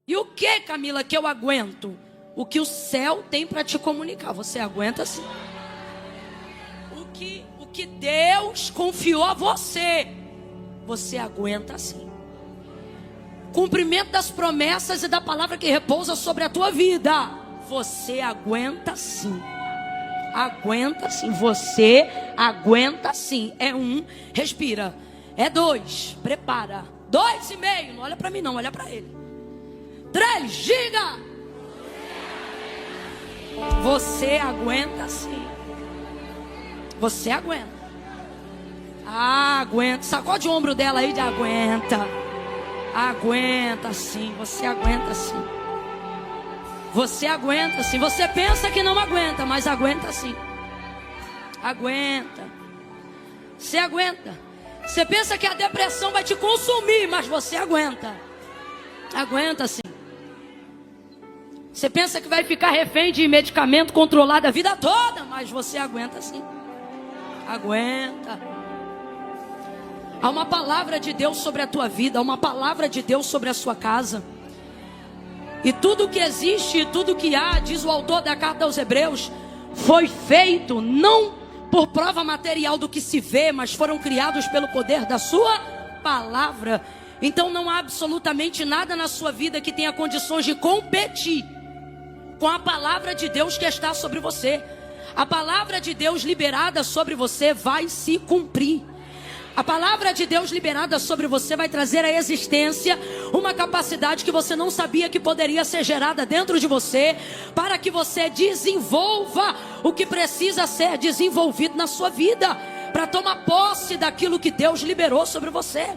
E o que, Camila, que eu aguento? O que o céu tem para te comunicar. Você aguenta sim. O que Deus confiou a você, você aguenta sim. Cumprimento das promessas e da palavra que repousa sobre a tua vida, você aguenta sim. Aguenta sim. Você aguenta sim. É 1, respira. É 2, prepara. 2,5, não olha para mim não, olha para ele. 3, diga. Você aguenta sim. Você aguenta. Aguenta. Sacode o ombro dela aí de aguenta. Aguenta sim. Você aguenta sim. Você aguenta sim. Você pensa que não aguenta, mas aguenta sim. Aguenta. Você aguenta. Você pensa que a depressão vai te consumir, mas você aguenta. Aguenta sim. Você pensa que vai ficar refém de medicamento controlado a vida toda, mas você aguenta sim. Aguenta. Há uma palavra de Deus sobre a tua vida, há uma palavra de Deus sobre a sua casa. E tudo que existe, tudo que há, diz o autor da carta aos Hebreus, foi feito não por prova material do que se vê, mas foram criados pelo poder da sua palavra. Então não há absolutamente nada na sua vida que tenha condições de competir com a palavra de Deus que está sobre você. A palavra de Deus liberada sobre você vai se cumprir. A palavra de Deus liberada sobre você vai trazer à existência uma capacidade que você não sabia que poderia ser gerada dentro de você, para que você desenvolva o que precisa ser desenvolvido na sua vida, para tomar posse daquilo que Deus liberou sobre você.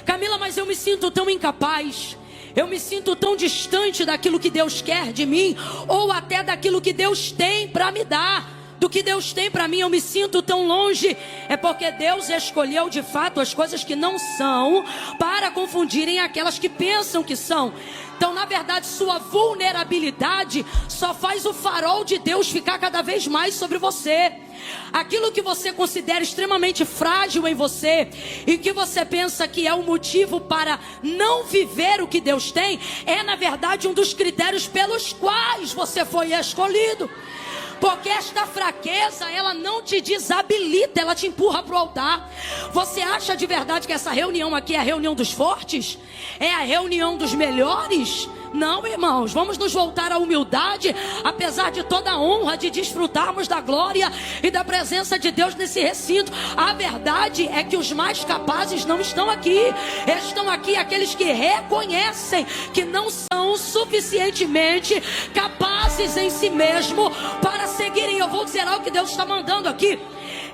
Camila, mas eu me sinto tão incapaz. Eu me sinto tão distante daquilo que Deus quer de mim, ou até daquilo que Deus tem para me dar. Do que Deus tem para mim, eu me sinto tão longe. É porque Deus escolheu de fato as coisas que não são, para confundirem aquelas que pensam que são. Então, na verdade, sua vulnerabilidade só faz o farol de Deus ficar cada vez mais sobre você. Aquilo que você considera extremamente frágil em você, e que você pensa que é o motivo para não viver o que Deus tem, é na verdade um dos critérios pelos quais você foi escolhido. Porque esta fraqueza, ela não te desabilita, ela te empurra para o altar. Você acha de verdade que essa reunião aqui é a reunião dos fortes? É a reunião dos melhores? Não, irmãos, vamos nos voltar à humildade, apesar de toda a honra de desfrutarmos da glória e da presença de Deus nesse recinto. A verdade é que os mais capazes não estão aqui. Estão aqui aqueles que reconhecem que não são suficientemente capazes em si mesmo para seguirem. Eu vou dizer algo que Deus está mandando aqui.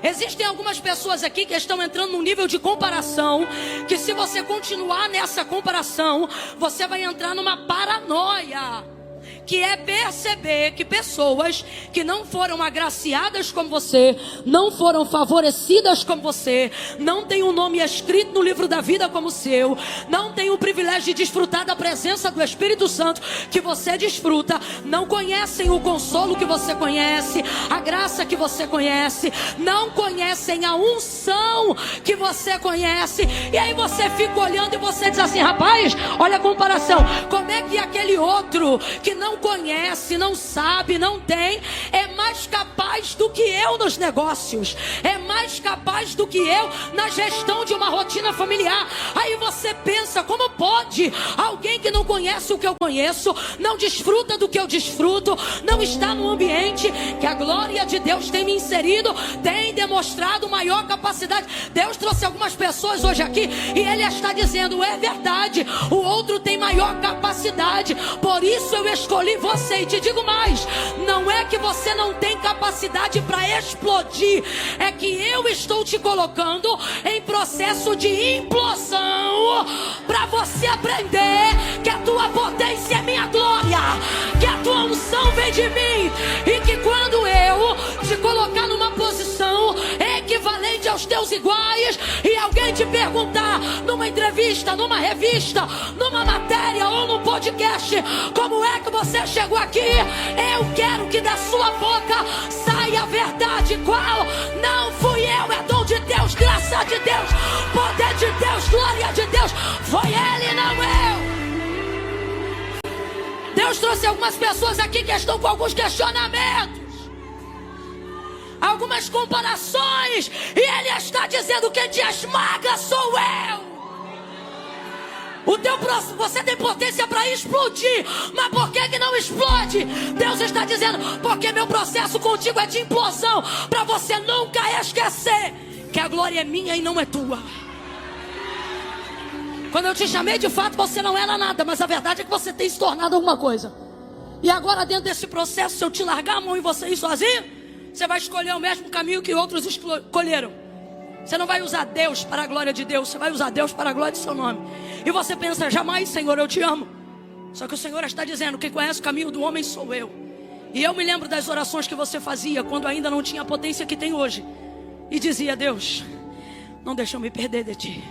Existem algumas pessoas aqui que estão entrando num nível de comparação, que se você continuar nessa comparação, você vai entrar numa paranoia, que é perceber que pessoas que não foram agraciadas como você, não foram favorecidas como você, não têm um nome escrito no livro da vida como o seu, não têm o privilégio de desfrutar da presença do Espírito Santo que você desfruta, não conhecem o consolo que você conhece, a graça que você conhece, não conhecem a unção que você conhece. E aí você fica olhando e você diz assim: rapaz, olha a comparação, como é que aquele outro que não conhece, não sabe, não tem, é mais capaz do que eu nos negócios, é mais capaz do que eu na gestão de uma rotina familiar. Aí você pensa: como pode alguém que não conhece o que eu conheço, não desfruta do que eu desfruto, não está no ambiente que a glória de Deus tem me inserido, tem demonstrado maior capacidade? Deus trouxe algumas pessoas hoje aqui e Ele está dizendo: é verdade, o outro tem maior capacidade, por isso eu escolhi você. E te digo mais, não é que você não tem capacidade para explodir, é que eu estou te colocando em processo de implosão, para você aprender que a tua potência é minha glória, que a tua unção vem de mim, e que quando eu te colocar numa posição equivalente aos teus iguais, e alguém te perguntar numa entrevista, numa revista, numa matéria ou num podcast, como é que você chegou aqui, eu quero que da sua boca saia a verdade. Qual? Não fui eu, é dom de Deus, graça de Deus, poder de Deus, glória de Deus. Foi Ele, não eu. Deus trouxe algumas pessoas aqui que estão com alguns questionamentos, algumas comparações, e Ele está dizendo: quem te esmaga sou eu. Você tem potência para explodir, mas por que não explode? Deus está dizendo: porque meu processo contigo é de implosão, para você nunca esquecer que a glória é minha e não é tua. Quando eu te chamei, de fato você não era nada, mas a verdade é que você tem se tornado alguma coisa. E agora, dentro desse processo, se eu te largar a mão e você ir sozinho, você vai escolher o mesmo caminho que outros escolheram. Você não vai usar Deus para a glória de Deus, você vai usar Deus para a glória de seu nome. E você pensa: jamais, Senhor, eu te amo. Só que o Senhor está dizendo: quem conhece o caminho do homem sou eu. E eu me lembro das orações que você fazia quando ainda não tinha a potência que tem hoje. E dizia: Deus, não deixa eu me perder de ti,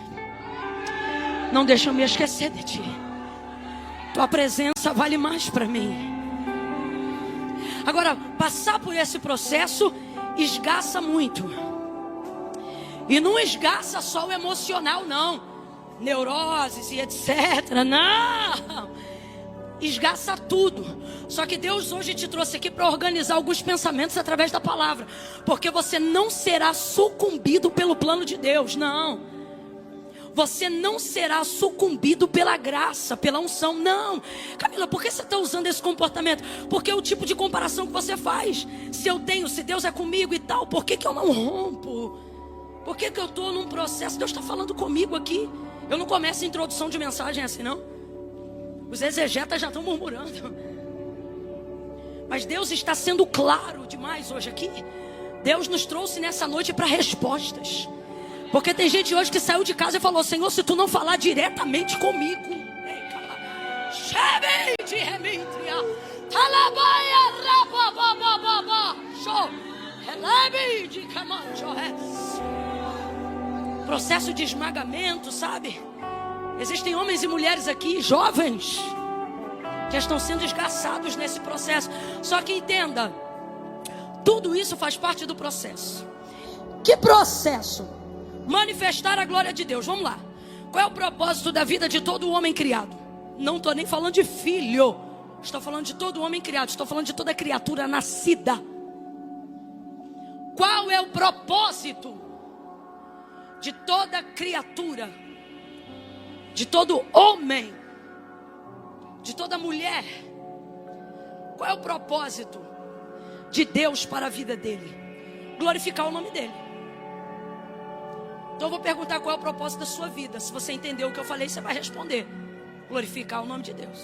não deixa eu me esquecer de ti. Tua presença vale mais para mim. Agora, passar por esse processo esgaça muito. E não esgaça só o emocional, não. Neuroses e etc. Não. Esgaça tudo. Só que Deus hoje te trouxe aqui para organizar alguns pensamentos através da palavra. Porque você não será sucumbido pelo plano de Deus. Não. Você não será sucumbido pela graça, pela unção. Não. Camila, por que você está usando esse comportamento? Porque é o tipo de comparação que você faz. Se Deus é comigo e tal, por que eu não rompo? Por que eu estou num processo? Deus está falando comigo aqui. Eu não começo a introdução de mensagem assim, não. Os exegetas já estão murmurando. Mas Deus está sendo claro demais hoje aqui. Deus nos trouxe nessa noite para respostas. Porque tem gente hoje que saiu de casa e falou: Senhor, se tu não falar diretamente comigo, processo de esmagamento, sabe? Existem homens e mulheres aqui, jovens, que estão sendo esgaçados nesse processo. Só que entenda, tudo isso faz parte do processo. Que processo? Manifestar a glória de Deus. Vamos lá. Qual é o propósito da vida de todo homem criado? Não estou nem falando de filho, estou falando de todo homem criado. Estou falando de toda criatura nascida. Qual é o propósito de toda criatura, de todo homem, de toda mulher? Qual é o propósito de Deus para a vida dele? Glorificar o nome dele. Então eu vou perguntar: qual é o propósito da sua vida? Se você entendeu o que eu falei, você vai responder: glorificar o nome de Deus.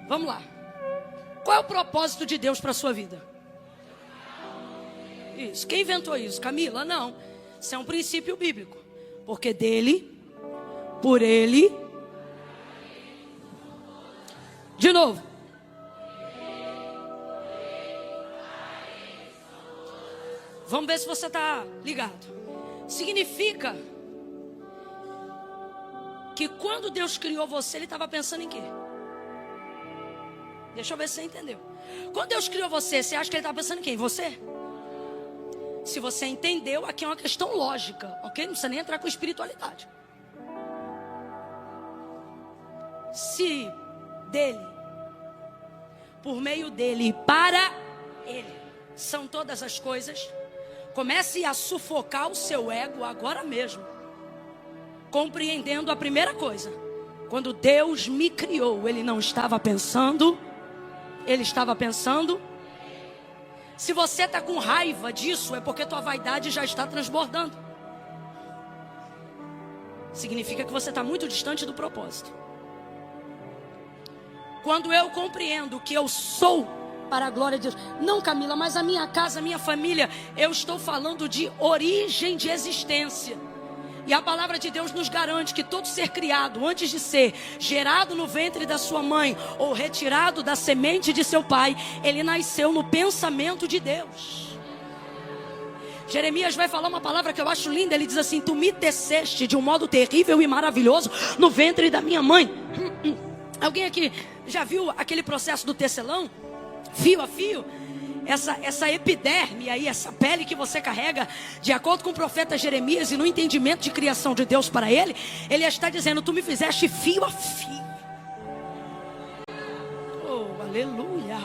Vamos lá. Qual é o propósito de Deus para a sua vida? Isso. Quem inventou isso? Camila? Não. Isso é um princípio bíblico. Porque dele, por ele. De novo. Vamos ver se você está ligado. Significa que quando Deus criou você, Ele estava pensando em quê? Deixa eu ver se você entendeu. Quando Deus criou você, você acha que Ele estava pensando em quem? Você? Se você entendeu, aqui é uma questão lógica, ok? Não precisa nem entrar com espiritualidade. Se dele, por meio dele e para ele são todas as coisas, comece a sufocar o seu ego agora mesmo, compreendendo a primeira coisa: quando Deus me criou, Ele não estava pensando, Ele estava pensando. Se você está com raiva disso, é porque tua vaidade já está transbordando. Significa que você está muito distante do propósito. Quando eu compreendo que eu sou para a glória de Deus. Não, Camila, mas a minha casa, a minha família, eu estou falando de origem de existência. E a palavra de Deus nos garante que todo ser criado, antes de ser gerado no ventre da sua mãe ou retirado da semente de seu pai, ele nasceu no pensamento de Deus. Jeremias vai falar uma palavra que eu acho linda. Ele diz assim: tu me teceste de um modo terrível e maravilhoso no ventre da minha mãe. Alguém aqui já viu aquele processo do tecelão? Fio a fio? Essa epiderme aí, essa pele que você carrega, de acordo com o profeta Jeremias e no entendimento de criação de Deus para ele, ele está dizendo: tu me fizeste fio a fio. Aleluia.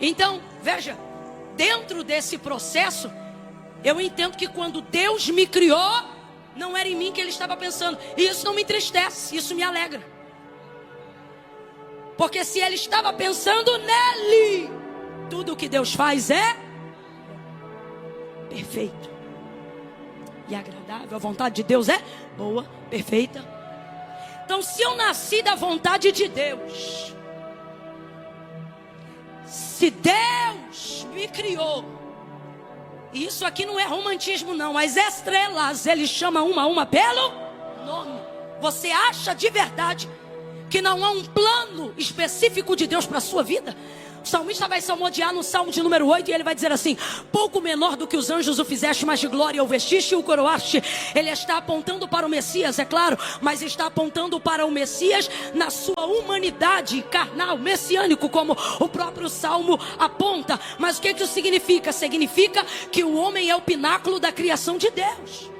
Então, veja, dentro desse processo, eu entendo que quando Deus me criou, não era em mim que Ele estava pensando. E isso não me entristece, isso me alegra. Porque se Ele estava pensando nele, tudo o que Deus faz é perfeito e agradável. A vontade de Deus é boa, perfeita. Então, se eu nasci da vontade de Deus, se Deus me criou, e isso aqui não é romantismo não, as estrelas, Ele chama uma a uma pelo nome. Você acha de verdade que não há um plano específico de Deus para a sua vida? O salmista vai salmodiar no Salmo de número 8 e ele vai dizer assim: pouco menor do que os anjos o fizeste, mas de glória o vestiste e o coroaste. Ele está apontando para o Messias, é claro, mas está apontando para o Messias na sua humanidade carnal, messiânico, como o próprio Salmo aponta. Mas o que isso significa? Significa que o homem é o pináculo da criação de Deus.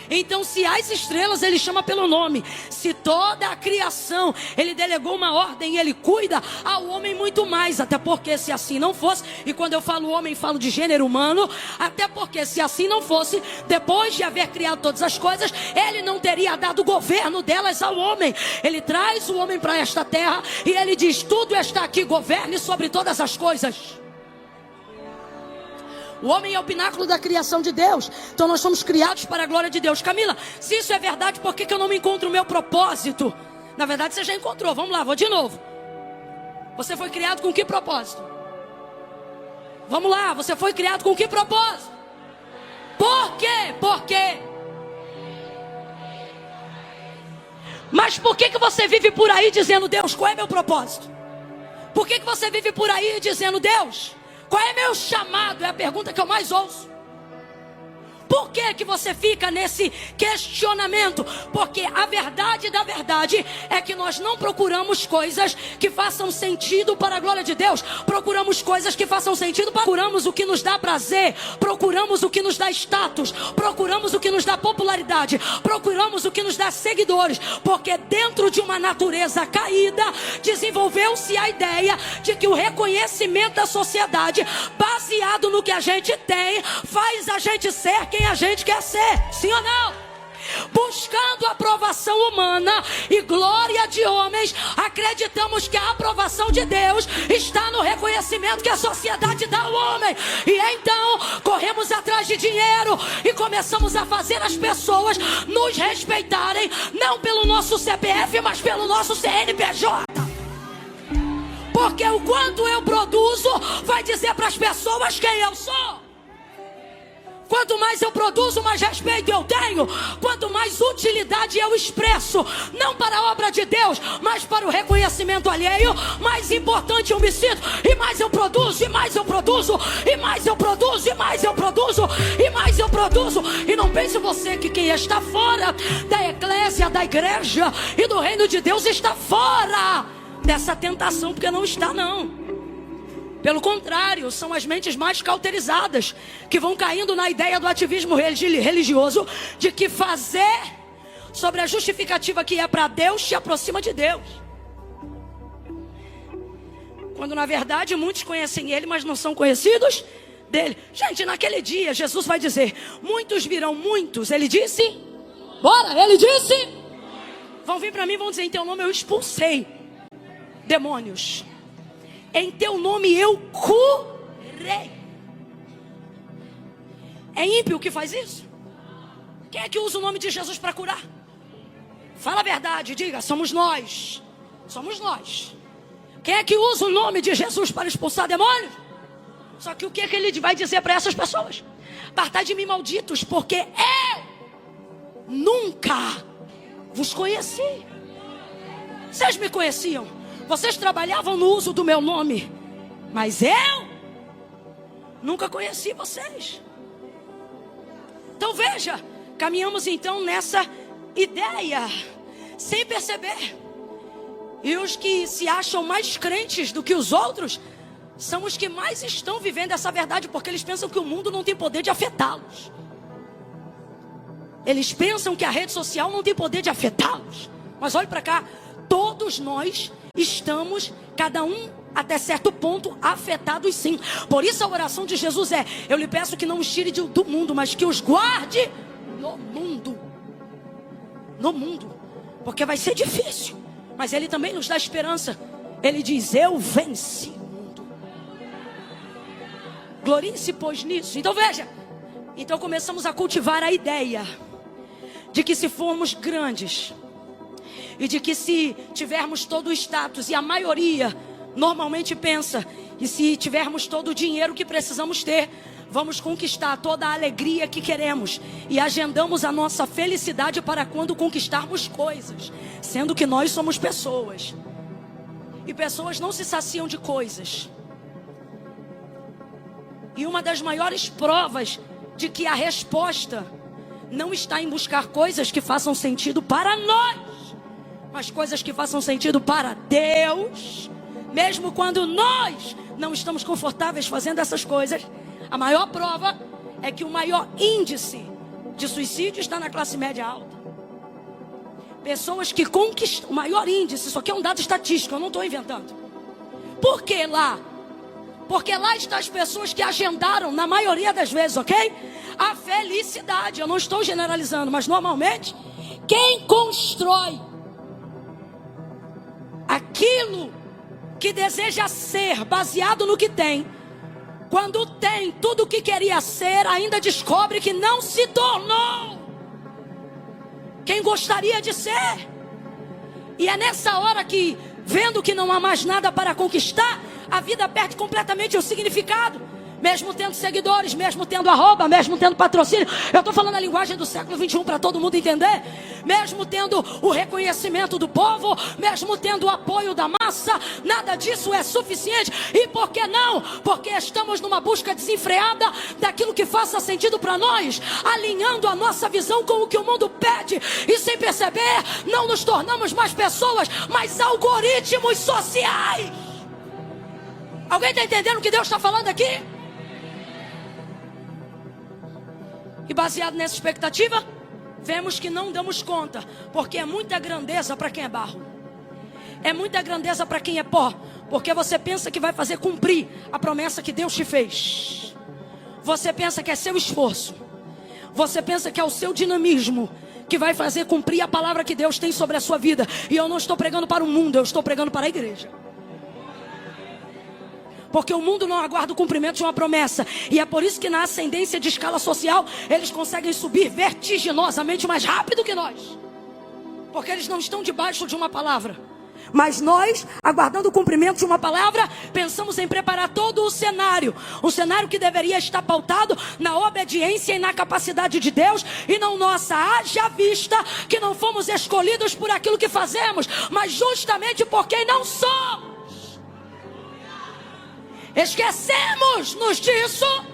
Então, se as estrelas Ele chama pelo nome, se toda a criação Ele delegou uma ordem e Ele cuida, ao homem muito mais. Até porque se assim não fosse, e quando eu falo homem, falo de gênero humano, até porque se assim não fosse, depois de haver criado todas as coisas, Ele não teria dado o governo delas ao homem. Ele traz o homem para esta terra e Ele diz: tudo está aqui, governe sobre todas as coisas. O homem é o pináculo da criação de Deus. Então nós somos criados para a glória de Deus. Camila, se isso é verdade, por que eu não me encontro o meu propósito? Na verdade você já encontrou. Vamos lá, vou de novo. Você foi criado com que propósito? Vamos lá, você foi criado com que propósito? Por quê? Por quê? Mas por que você vive por aí dizendo: Deus, qual é meu propósito? Por que você vive por aí dizendo: Deus, qual é meu chamado? É a pergunta que eu mais ouço. Por que você fica nesse questionamento? Porque a verdade da verdade é que nós não procuramos coisas que façam sentido para a glória de Deus. Procuramos coisas que façam sentido. Procuramos o que nos dá prazer. Procuramos o que nos dá status. Procuramos o que nos dá popularidade. Procuramos o que nos dá seguidores. Porque dentro de uma natureza caída, desenvolveu-se a ideia de que o reconhecimento da sociedade, baseado no que a gente tem, faz a gente ser quem a gente quer ser, sim ou não? Buscando aprovação humana e glória de homens, acreditamos que a aprovação de Deus está no reconhecimento que a sociedade dá ao homem. E então corremos atrás de dinheiro e começamos a fazer as pessoas nos respeitarem, não pelo nosso CPF, mas pelo nosso CNPJ. Porque o quanto eu produzo vai dizer para as pessoas quem eu sou. Quanto mais eu produzo, mais respeito eu tenho. Quanto mais utilidade eu expresso, não para a obra de Deus, mas para o reconhecimento alheio, mais importante eu me sinto. E mais eu produzo, e mais eu produzo, e mais eu produzo, e mais eu produzo, e mais eu produzo. E não pense você que quem está fora da eclésia, da igreja e do reino de Deus está fora dessa tentação, porque não está, não. Pelo contrário, são as mentes mais cauterizadas que vão caindo na ideia do ativismo religioso, de que fazer sobre a justificativa que é para Deus te aproxima de Deus. Quando na verdade muitos conhecem Ele, mas não são conhecidos dele. Gente, naquele dia Jesus vai dizer: muitos virão muitos. Ele disse: bora, ele disse: vão vir para mim e vão dizer: em teu nome eu expulsei demônios. Em teu nome eu curei. É ímpio que faz isso? Quem é que usa o nome de Jesus para curar? Fala a verdade, diga: somos nós. Somos nós. Quem é que usa o nome de Jesus para expulsar demônios? Só que o que é que ele vai dizer para essas pessoas? Apartai de mim, malditos, porque eu nunca vos conheci. Vocês me conheciam. Vocês trabalhavam no uso do meu nome, mas eu nunca conheci vocês. Então veja, caminhamos então nessa ideia, sem perceber. E os que se acham mais crentes do que os outros, são os que mais estão vivendo essa verdade, porque eles pensam que o mundo não tem poder de afetá-los. Eles pensam que a rede social não tem poder de afetá-los. Mas olhe para cá. todos nós estamos, cada um até certo ponto, afetados sim. Por isso a oração de Jesus é: eu lhe peço que não os tire do mundo, mas que os guarde no mundo. No mundo. Porque vai ser difícil, mas Ele também nos dá esperança. Ele diz: eu venci o mundo. Glorie-se, pois, nisso. Então veja, então começamos a cultivar a ideia de que se formos grandes, e de que se tivermos todo o status, e a maioria normalmente pensa, e se tivermos todo o dinheiro que precisamos ter, vamos conquistar toda a alegria que queremos, e agendamos a nossa felicidade para quando conquistarmos coisas, sendo que nós somos pessoas, e pessoas não se saciam de coisas. E uma das maiores provas de que a resposta não está em buscar coisas que façam sentido para nós, mas coisas que façam sentido para Deus, mesmo quando nós não estamos confortáveis fazendo essas coisas. A maior prova é que o maior índice de suicídio está na classe média alta. Pessoas que conquistam, o maior índice, isso aqui é um dado estatístico, eu não estou inventando. Por que lá? Porque lá estão as pessoas que agendaram, na maioria das vezes, ok? A felicidade. Eu não estou generalizando, mas normalmente, quem constrói aquilo que deseja ser, baseado no que tem, quando tem tudo o que queria ser, ainda descobre que não se tornou quem gostaria de ser. E é nessa hora que, vendo que não há mais nada para conquistar, a vida perde completamente o significado. Mesmo tendo seguidores, mesmo tendo arroba, mesmo tendo patrocínio. Eu estou falando a linguagem do século 21 para todo mundo entender. Mesmo tendo o reconhecimento do povo, mesmo tendo o apoio da massa, nada disso é suficiente. E por que não? Porque estamos numa busca desenfreada daquilo que faça sentido para nós, alinhando a nossa visão com o que o mundo pede. E sem perceber, não nos tornamos mais pessoas, mas algoritmos sociais. Alguém está entendendo o que Deus está falando aqui? E baseado nessa expectativa, vemos que não damos conta, porque é muita grandeza para quem é barro, é muita grandeza para quem é pó, porque você pensa que vai fazer cumprir a promessa que Deus te fez. Você pensa que é seu esforço, você pensa que é o seu dinamismo que vai fazer cumprir a palavra que Deus tem sobre a sua vida. E eu não estou pregando para o mundo, eu estou pregando para a igreja. Porque o mundo não aguarda o cumprimento de uma promessa. E é por isso que na ascendência de escala social, eles conseguem subir vertiginosamente mais rápido que nós. Porque eles não estão debaixo de uma palavra. Mas nós, aguardando o cumprimento de uma palavra, pensamos em preparar todo o cenário. Um cenário que deveria estar pautado na obediência e na capacidade de Deus, e não nossa. Haja vista que não fomos escolhidos por aquilo que fazemos, mas justamente por quem não somos. Esquecemos-nos disso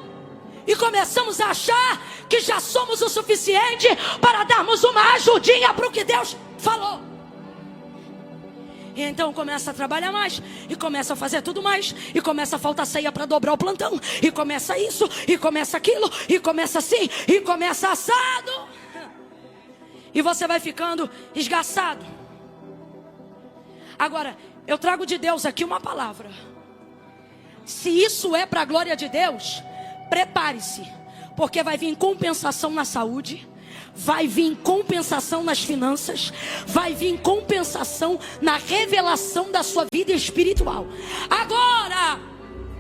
e começamos a achar que já somos o suficiente para darmos uma ajudinha para o que Deus falou. E então começa a trabalhar mais, e começa a fazer tudo mais, e começa a faltar ceia para dobrar o plantão, e começa isso, e começa aquilo, e começa assim, e começa assado. E você vai ficando esgaçado. Agora, eu trago de Deus aqui uma palavra. Se isso é para a glória de Deus, prepare-se, porque vai vir compensação na saúde, vai vir compensação nas finanças, vai vir compensação na revelação da sua vida espiritual. Agora,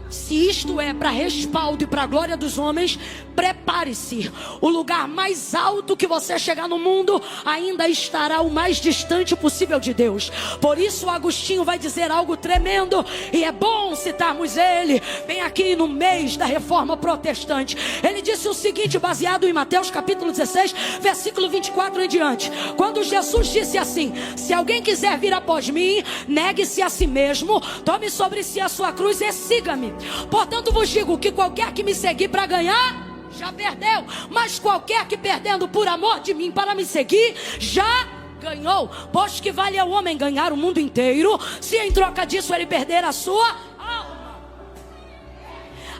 se isto é para respaldo e para a glória dos homens, prepare-se. O lugar mais alto que você chegar no mundo ainda estará o mais distante possível de Deus. Por isso Agostinho vai dizer algo tremendo, e é bom citarmos ele bem aqui no mês da Reforma Protestante. Ele disse o seguinte, baseado em Mateus capítulo 16, versículo 24 em diante. Quando Jesus disse assim: se alguém quiser vir após mim, negue-se a si mesmo, tome sobre si a sua cruz e siga-me. Portanto vos digo que qualquer que me seguir para ganhar, já perdeu. Mas qualquer que perdendo por amor de mim para me seguir, já ganhou. Pois que vale ao homem ganhar o mundo inteiro, se em troca disso ele perder a sua alma.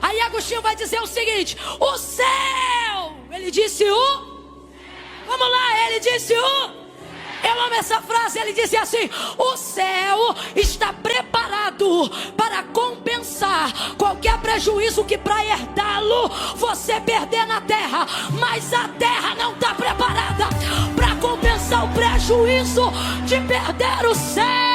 Aí Agostinho vai dizer o seguinte: o céu, ele disse o... Vamos lá, ele disse o... Eu amo essa frase. Ele disse assim: o céu está preparado para compensar qualquer prejuízo que para herdá-lo você perder na terra. Mas a terra não está preparada para compensar o prejuízo de perder o céu.